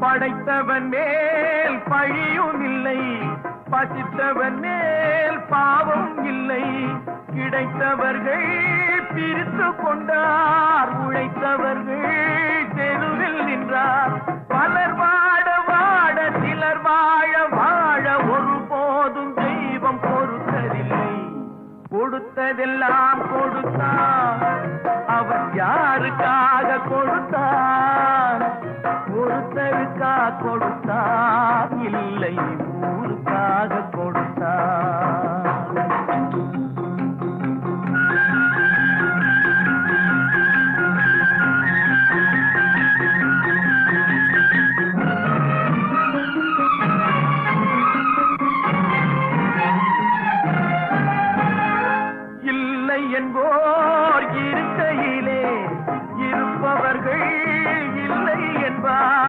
படைத்தவன் மேல் பழியும் இல்லை, பசித்தவன் மேல் பாவம் இல்லை. கிடைத்தவர்கள் பிரித்து கொண்டார், உழைத்தவர்கள் தெருவில் நின்றார். பலர் வாட வாட சிலர் வாழ வாழ ஒருபோதும் தெய்வம் பொறுத்ததில்லை. கொடுத்ததெல்லாம் கொடுத்தார், அவர் யாருக்காக கொடுத்தார்? ஒருத்தருக்காக கொடுத்தார், இல்லை ஊருக்காக கொடுத்தார்.